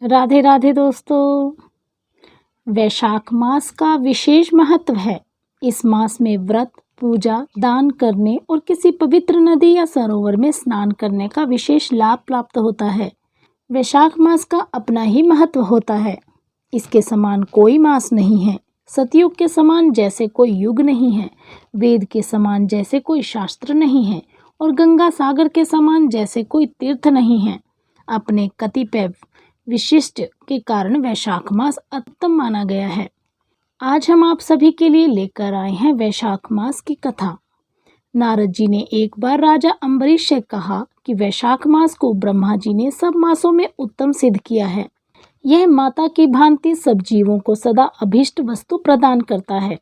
राधे राधे दोस्तों। वैशाख मास का विशेष महत्व है। इस मास में व्रत, पूजा, दान करने और किसी पवित्र नदी या सरोवर में स्नान करने का विशेष लाभ प्राप्त होता है। वैशाख मास का अपना ही महत्व होता है। इसके समान कोई मास नहीं है। सतयुग के समान जैसे कोई युग नहीं है, वेद के समान जैसे कोई शास्त्र नहीं है और गंगा सागर के समान जैसे कोई तीर्थ नहीं है। अपने कतिपय विशिष्ट के कारण वैशाख मास उत्तम माना गया है। आज हम आप सभी के लिए लेकर आए हैं वैशाख मास की कथा। नारद जी ने एक बार राजा अम्बरीश से कहा कि वैशाख मास को ब्रह्मा जी ने सब मासों में उत्तम सिद्ध किया है। यह माता की भांति सब जीवों को सदा अभीष्ट वस्तु प्रदान करता है।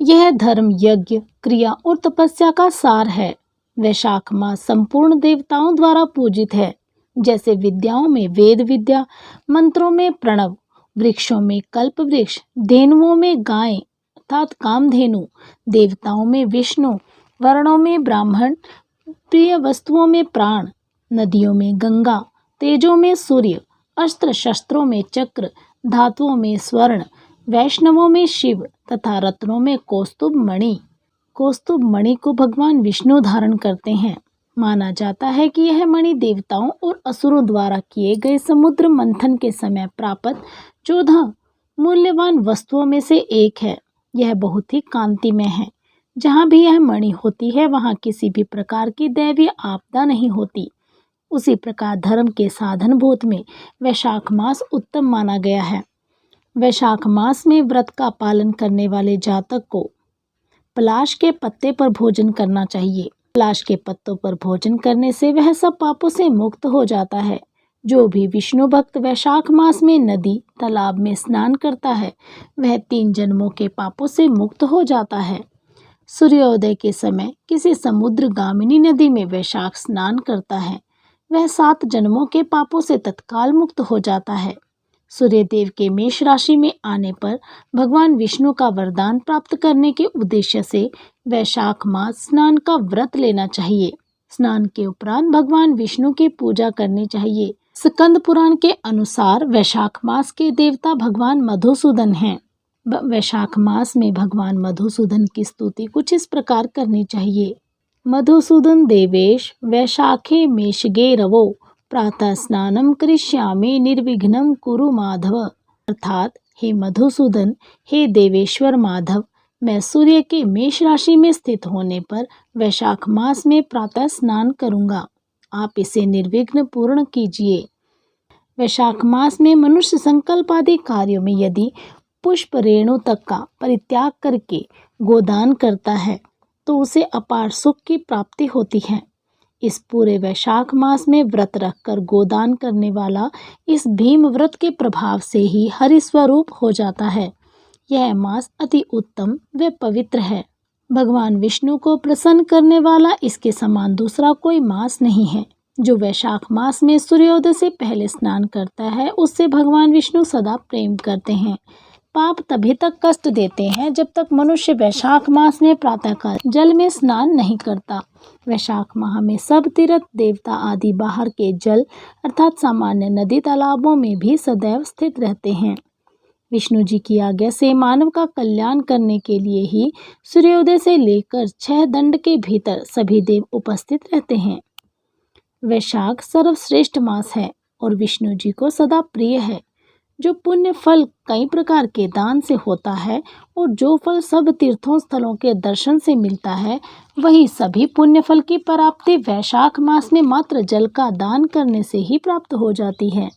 यह धर्म, यज्ञ, क्रिया और तपस्या का सार है। वैशाख मास संपूर्ण देवताओं द्वारा पूजित है। जैसे विद्याओं में वेद विद्या, मंत्रों में प्रणव, वृक्षों में कल्प वृक्ष, धेनुओं में गाय अर्थात कामधेनु, देवताओं में विष्णु, वर्णों में ब्राह्मण, प्रिय वस्तुओं में प्राण, नदियों में गंगा, तेजों में सूर्य, अस्त्र शस्त्रों में चक्र, धातुओं में स्वर्ण, वैष्णवों में शिव तथा रत्नों में कौस्तुभ मणि। कौस्तुभ मणि को भगवान विष्णु धारण करते हैं। माना जाता है कि यह मणि देवताओं और असुरों द्वारा किए गए समुद्र मंथन के समय प्राप्त 14 मूल्यवान वस्तुओं में से एक है। यह बहुत ही कांतिमय है। जहाँ भी यह मणि होती है वहाँ किसी भी प्रकार की दैवीय आपदा नहीं होती। उसी प्रकार धर्म के साधन भूत में वैशाख मास उत्तम माना गया है। वैशाख मास में व्रत का पालन करने वाले जातक को पलाश के पत्ते पर भोजन करना चाहिए। पलाश के पत्तों पर भोजन करने से वह सब पापों से मुक्त हो जाता है। जो भी विष्णु भक्त वैशाख मास में नदी, तालाब में स्नान करता है वह 3 जन्मों के पापों से मुक्त हो जाता है। सूर्योदय के समय किसी समुद्र गामिनी नदी में वैशाख स्नान करता है वह 7 जन्मों के पापों से तत्काल मुक्त हो जाता है। सूर्यदेव के मेष राशि में आने पर भगवान विष्णु का वरदान प्राप्त करने के उद्देश्य से वैशाख मास स्नान का व्रत लेना चाहिए। स्नान के उपरांत भगवान विष्णु की पूजा करनी चाहिए। स्कंद पुराण के अनुसार वैशाख मास के देवता भगवान मधुसूदन हैं। वैशाख मास में भगवान मधुसूदन की स्तुति कुछ इस प्रकार करनी चाहिए। मधुसूदन देवेश वैशाखे मेषगे रवो प्रातः स्नानम करिष्यामि निर्विघ्नं कुरु माधव। अर्थात हे मधुसूदन, हे देवेश्वर माधव, मैं सूर्य के मेष राशि में स्थित होने पर वैशाख मास में प्रातः स्नान करूंगा। आप इसे निर्विघ्न पूर्ण कीजिए। वैशाख मास में मनुष्य संकल्प आदि कार्यों में यदि पुष्प रेणु तक का परित्याग करके गोदान करता है तो उसे अपार सुख की प्राप्ति होती है। इस पूरे वैशाख मास में व्रत रखकर गोदान करने वाला इस भीम व्रत के प्रभाव से ही हरि स्वरूप हो जाता है। यह मास अति उत्तम व पवित्र है। भगवान विष्णु को प्रसन्न करने वाला इसके समान दूसरा कोई मास नहीं है। जो वैशाख मास में सूर्योदय से पहले स्नान करता है उससे भगवान विष्णु सदा प्रेम करते हैं। पाप तभी तक कष्ट देते हैं जब तक मनुष्य वैशाख मास में प्रातःकाल जल में स्नान नहीं करता। वैशाख माह में सब तीर्थ देवता आदि बाहर के जल अर्थात सामान्य नदी तालाबों में भी सदैव स्थित रहते हैं। विष्णु जी की आज्ञा से मानव का कल्याण करने के लिए ही सूर्योदय से लेकर 6 दंड के भीतर सभी देव उपस्थित रहते हैं। वैशाख सर्वश्रेष्ठ मास है और विष्णु जी को सदा प्रिय है। जो पुण्य फल कई प्रकार के दान से होता है और जो फल सब तीर्थों स्थलों के दर्शन से मिलता है वही सभी पुण्य फल की प्राप्ति वैशाख मास में मात्र जल का दान करने से ही प्राप्त हो जाती है।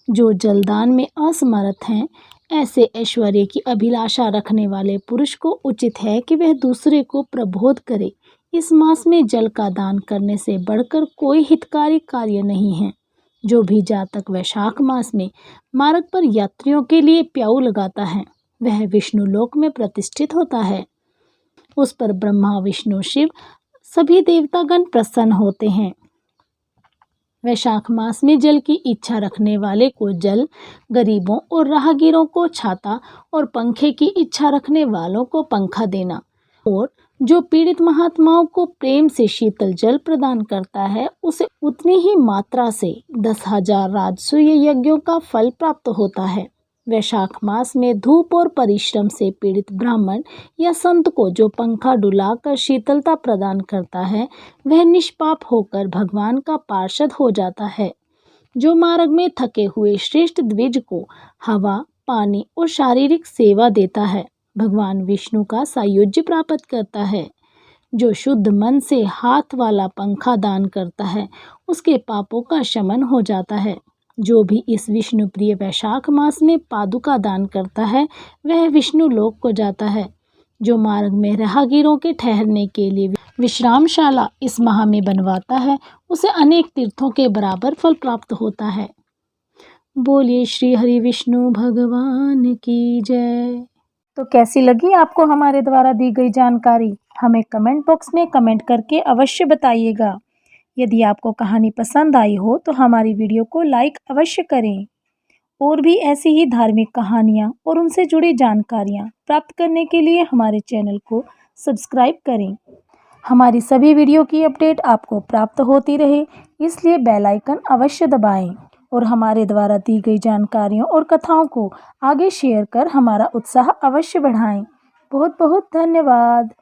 जो जलदान में असमर्थ हैं ऐसे ऐश्वर्य की अभिलाषा रखने वाले पुरुष को उचित है कि वह दूसरे को प्रबोध करे। इस मास में जल का दान करने से बढ़कर कोई हितकारी कार्य नहीं है। जो भी जातक वैशाख मास में मार्ग पर यात्रियों के लिए प्याऊ लगाता है वह विष्णु लोक में प्रतिष्ठित होता है। उस पर ब्रह्मा, विष्णु, शिव सभी देवतागण प्रसन्न होते हैं। वैशाख मास में जल की इच्छा रखने वाले को जल, गरीबों और राहगीरों को छाता और पंखे की इच्छा रखने वालों को पंखा देना और जो पीड़ित महात्माओं को प्रेम से शीतल जल प्रदान करता है, उसे उतनी ही मात्रा से 10,000 राजसूय यज्ञों का फल प्राप्त होता है। वैशाख मास में धूप और परिश्रम से पीड़ित ब्राह्मण या संत को जो पंखा डुलाकर शीतलता प्रदान करता है, वह निष्पाप होकर भगवान का पार्षद हो जाता है। जो मार्ग में थके हुए श्रेष्ठ द्विज को हवा, पानी और शारीरिक सेवा देता है, भगवान विष्णु का सायुज्य प्राप्त करता है। जो शुद्ध मन से हाथ वाला पंखा दान करता है, उसके पापों का शमन हो जाता है। जो भी इस विष्णु प्रिय वैशाख मास में पादुका दान करता है, वह विष्णु लोक को जाता है। जो मार्ग में राहगीरों के ठहरने के लिए विश्रामशाला इस माह में बनवाता है, उसे अनेक तीर्थों के बराबर फल प्राप्त होता है। बोलिए श्री हरि विष्णु भगवान की जय। तो कैसी लगी आपको हमारे द्वारा दी गई जानकारी? हमें कमेंट बॉक्स में कमेंट करके अवश्य बताइएगा। यदि आपको कहानी पसंद आई हो तो हमारी वीडियो को लाइक अवश्य करें। और भी ऐसी ही धार्मिक कहानियाँ और उनसे जुड़ी जानकारियाँ प्राप्त करने के लिए हमारे चैनल को सब्सक्राइब करें। हमारी सभी वीडियो की अपडेट आपको प्राप्त होती रहे, इसलिए बेल आइकन अवश्य दबाएं और हमारे द्वारा दी गई जानकारियों और कथाओं को आगे शेयर कर हमारा उत्साह अवश्य बढ़ाएं। बहुत बहुत धन्यवाद।